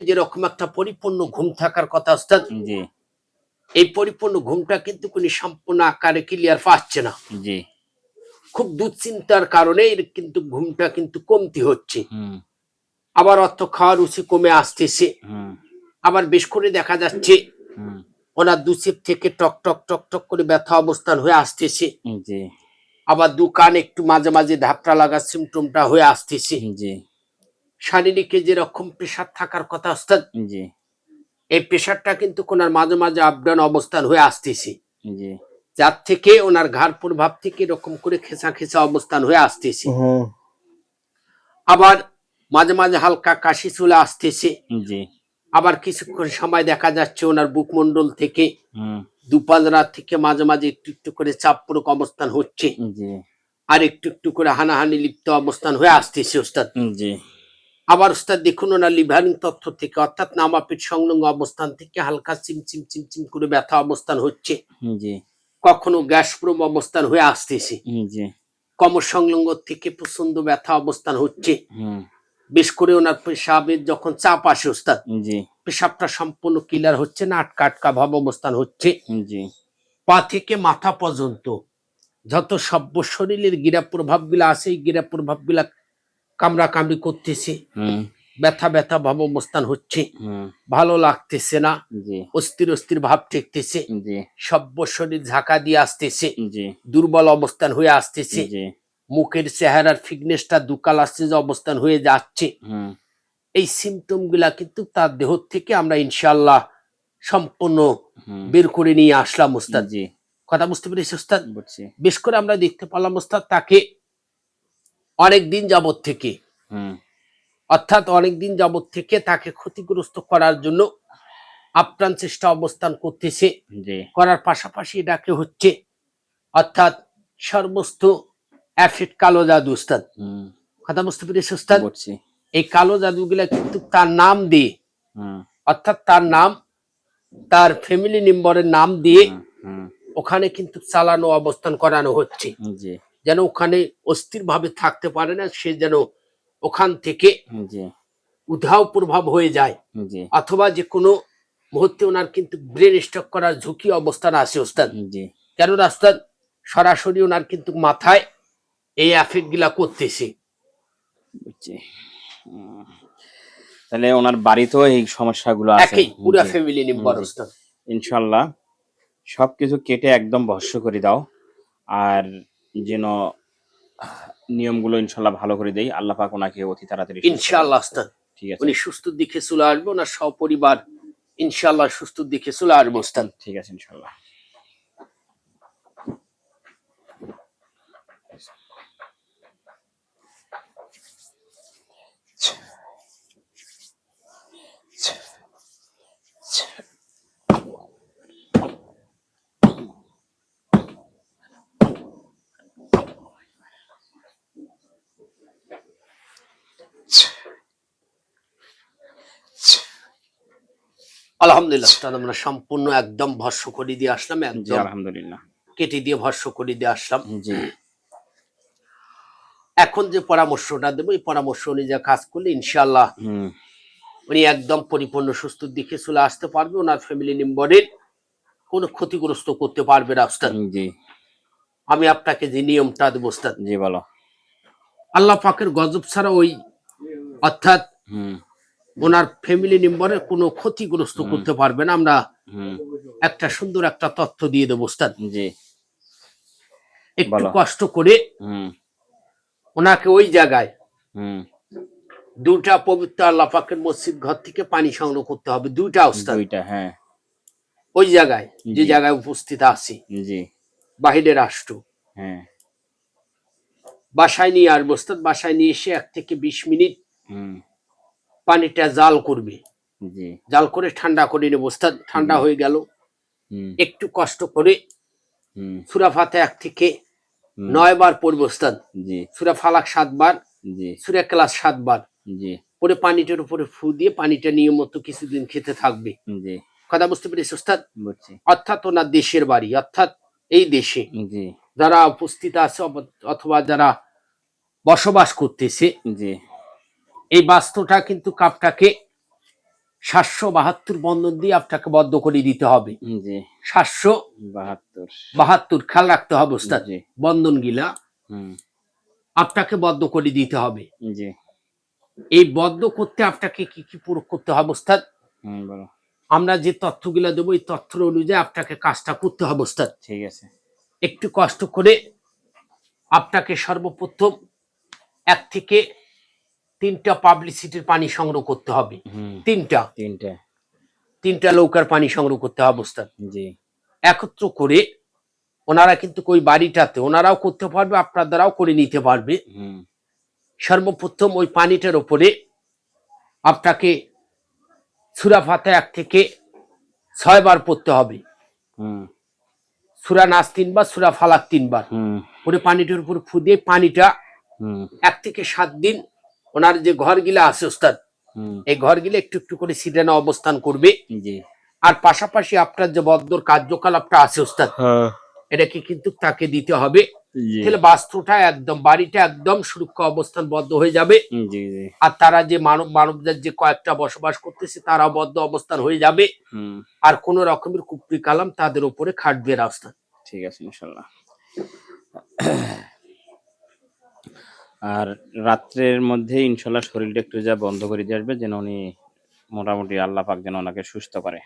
যেরকম একটা পরিপূর্ণ ঘুম থাকার কথা ওস্তাদ, জি এই পরিপূর্ণ ঘুমটা কিন্তু উনি সম্পূর্ণ আকারে ক্লিয়ার পাচ্ছে না। জি খুব দুশ্চিন্তার কারণে এর কিন্তু ঘুমটা কিন্তু কমতি হচ্ছে। হুম আবার অর্থ খাওয়ার রুচি কমে আসতেছে। হুম আবার বেশ করে দেখা যাচ্ছে হুম ওনার দুচিপ থেকে টক টক টক টক করে ব্যথা অবস্থান হয়ে আসতেছে। জি আবার দোকান একটু মাঝে মাঝে ধাপটা লাগার সিমটমটা হয়ে আসতেছে। জি শারীরিকে যেরকম প্রেশার থাকার কথা ওস্তাদ, জি এই প্রেশারটা কিন্তু ওনার মাঝে মাঝে আপডাউন অবস্থান হয়ে আসতেছে, জি যার থেকে ওনার ঘাড় প্রভাব থেকে এরকম করে খেঁচা খেঁচা অবস্থান হয়ে আসতেছে। আবার মাঝে মাঝে হালকা কাশি চলে আসতেছে। জি আবার কিছুক্ষণ সময় দেখা যাচ্ছে ওনার বুকমন্ডল থেকে হুম দুপাজরা থেকে মাঝে মাঝে একটু একটু করে চাপপূরক অবস্থান হচ্ছে, জি আর একটু একটু করে হানাহানি লিপ্ত অবস্থান হয়ে আসতেছে ওস্তাদ। জি আবার ওস্তাদ দেখুন ওনার লিভারিং তথ্য থেকে অর্থাৎ নামাপিঠ সংলগ্ন অবস্থান থেকে হালকা চিমচিম চিমচিম করে ব্যথা অবস্থান হচ্ছে, জি কখনো গ্যাস প্রম অবস্থান হয়ে আসতেছে, জি কোমর সংলগ্ন থেকে প্রচন্ড ব্যথা অবস্থান হচ্ছে। হুম বেশ করে ওনার পেশাবের যখন চাপ আসে ওস্তাদ, জি পেশাবটা সম্পূর্ণ ক্লিয়ার হচ্ছে না, আটকা আটকা ভাব অবস্থান হচ্ছে। জি পা থেকে মাথা পর্যন্ত যত সভ্য শরীরের গিরা প্রভাব গুলা আছে, এই গিরা প্রভাব গুলা কামড়া কামড়ি করতেছে, হুম ব্যথা ব্যথা ভাব অবস্থান হচ্ছে, হুম ভালো লাগতেছে না, জি অস্থির অস্থির ভাব ঠেকতেছে, জি সভ্য শরীর ঝাঁকা দিয়ে আসতেছে, জি দুর্বল অবস্থান হয়ে আসতেছে, জি মুখের চেহারার ফিটনেসটা দুকাল আসছে যে অবস্থান হয়ে যাচ্ছে। হুম এই সিমটম গুলা কিন্তু তার দেহ থেকে আমরা ইনশাল্লাহ সম্পূর্ণ হুম বের করে নিয়ে আসলাম ওস্তাদ। জি কথা বুঝতে পেরেছি ওস্তাদ? বুঝছি বেশ করে আমরা দেখতে পারলাম ওস্তাদ তাকে অনেক দিন যাবত থেকে, হুম অর্থাৎ অনেক দিন যাবত থেকে তাকে ক্ষতিগ্রস্ত করার জন্য আপ্রাণ চেষ্টা অবস্থান করতেছে, জি করার পাশাপাশি এটাকে হচ্ছে অর্থাৎ সমস্ত অ্যাফিড কালো জাদু ওস্তাদ। হুম কথা বুঝতে পেরেছি ওস্তাদ? বুঝছি এই কালো জাদুগুলা কিন্তু তার নাম দিয়ে, হুম অর্থাৎ তার নাম, তার ফ্যামিলি মেম্বারের নাম দিয়ে হুম হুম ওখানে কিন্তু চালানো অবস্থান করানো হচ্ছে, জি যেন ওখানে অস্থির ভাবে থাকতে পারে না, সে যেন ওখান থেকে জি উধাও প্রভাব হয়ে যায়, জি অথবা যে কোনো মুহূর্তে ওনার কিন্তু ব্রেন স্ট্রোক করার ঝুঁকি অবস্থান আছে ওস্তাদ। জি কেন ওস্তাদ, সরাসরি ওনার কিন্তু মাথায় এই এফেক্ট গুলা করতেছে। বুঝছি হুম। তাহলে ওনার বাড়িতেও এই সমস্যাগুলো আছে একই পুরা জি ফ্যামিলি মেম্বার জি ওস্তাদ। ইনশাল্লাহ সবকিছু কেটে একদম ভস্ম করে দাও আর যেন নিয়মগুলো ইনশাল্লাহ ভালো করে দেই আল্লাহ পাক ওনাকে অতি তাড়াতাড়ি সুস্থ করে ইনশাআল্লাহ ওস্তাদ ঠিক আছে উনি সুস্থ দিকে চলে আসবে, ওনার সপরিবার ইনশাআল্লাহ সুস্থ দিকে চলে আসবে ওস্তাদ। ঠিক আছে ইনশাল্লাহ আলহামদুলিল্লাহ ওস্তাদ, আমরা সম্পূর্ণ একদম ভস্ম করে দিয়ে আসলাম, জি একদম আলহামদুলিল্লাহ কেটে দিয়ে ভস্ম করে দিয়ে আসলাম। জি এখন যে পরামর্শটা দেবো, এই পরামর্শ অনুযায়ী কাজ করলে ইনশাআল্লাহ হুম উনি একদম পরিপূর্ণ সুস্থ দিকে চলে আসতে পারবে, ওনার ফ্যামিলি মেম্বারের কোনো ক্ষতিগ্রস্ত করতে পারবে না ওস্তাদ। জি আমি আপনাকে যে নিয়মটা দেবো ওস্তাদ, জি বলো আল্লাহ পাকের গজব ছাড়া ওই অর্থাৎ হুম ওনার ফ্যামিলি মেম্বারের কোনো ক্ষতিগ্রস্ত করতে পারবে না। আমরা হুম একটা সুন্দর একটা তথ্য দিয়ে দেবো ওস্তাদ। জি একটু বলো কষ্ট করে হুম ওনাকে ওই জায়গায় হুম দুটা পবিত্র আল্লাহ পাকের মসজিদ ঘর থেকে পানি সংগ্রহ করতে হবে, দুইটা ওস্তাদ। দুইটা হ্যাঁ ওই জায়গায় যে জি জায়গায় উপস্থিত আছি, জি বাহিরের রাষ্ট্র, হ্যাঁ বাসায় নিয়ে আসবো ওস্তাদ। বাসায় নিয়ে এসে 1 থেকে 20 মিনিট হুম পানিটা জাল করবে, জি জাল করে ঠান্ডা করে নেবো ওস্তাদ। ঠান্ডা জি হয়ে গেল, হুম একটু কষ্ট করে হুম সূরা ফাতিহা 1 থেকে হুম 9 বার পড়বো ওস্তাদ, জি সূরা ফালাক 7 বার, জি সূরা ক্লাস 7 বার জি পরে পানিটার উপরে ফু দিয়ে পানিটা নিয়মিত কিছুদিন খেতে থাকবে। জি কথা বুঝতে পেরেছি ওস্তাদ? বুঝছি অর্থাৎ ওনার দেশের বাড়ি, অর্থাৎ এই দেশে জি যারা উপস্থিত আছে অথবা যারা বসবাস করতেছে, জি এই বাস্তুটা কিন্তু কাপটাকে 772 বন্ধন দিয়ে আপনাকে বদ্ধ করে দিতে হবে। জি 772 খেয়াল রাখতে হবে ওস্তাদ, জি বন্ধন গিলা হুম আপনাকে বদ্ধ করে দিতে হবে। জি এই বদ্ধ করতে আপনাকে কি কি প্রয়োগ করতে হবে ওস্তাদ? বলো আমরা যে তথ্যগুলা দেবো এই তথ্য অনুযায়ী আপনাকে কাজটা করতে হবে ওস্তাদ। ঠিক আছে একটু কষ্ট করে আপনাকে সর্বপ্রথম 1 থেকে 3টা পাবলিসিটির পানি সংগ্রহ করতে হবে। হুম 3টা নৌকার পানি সংগ্রহ করতে হবে ওস্তাদ। জি একত্র করে ওনারা কিন্তু ওই বাড়িটাতে ওনারাও করতে পারবে, আপনার দ্বারাও করে নিতে পারবে। হুম সর্বপ্রথম ওই পানিটার উপরে আপনাকে সূরা ফাতিহা 1 থেকে 6 বার পড়তে হবে। হুম সূরা নাস 3 বার, সূরা ফালাক 3 বার হুম পরে পানিটার উপর ফু দিয়ে পানিটা হুম 1 থেকে 7 দিন ওনার যে ঘরগুলা আছে ওস্তাদ, হুম এই ঘরগুলো একটু একটু করে সিডানো অবস্থান করবে। জি আর পাশাপাশি আপনার যে বদ্ধর কার্যকলাপটা আছে ওস্তাদ, হ্যাঁ এটাকে কিন্তু তাকে দিতে হবে। জি তাহলে বাস্তুটা একদম বাড়িটা একদম সুরক্ষা অবস্থান বদ্ধ হয়ে যাবে। জি জি আর তারা যে মানবদের যে কয়েকটা বসবাস করতেছে তারা বদ্ধ অবস্থান হয়ে যাবে। হুম আর কোন রকমের কুফরি কালাম তাদের উপরে খাটবে রাস্তা। ঠিক আছে ইনশাল্লাহ। আর রাত্রের মধ্যে ইনশাল্লাহ শরীরটা একটু যা বন্ধ করে দিয়ে আসবে, যেন উনি মোটামুটি আল্লাহ পাক যেন ওনাকে সুস্থ করে।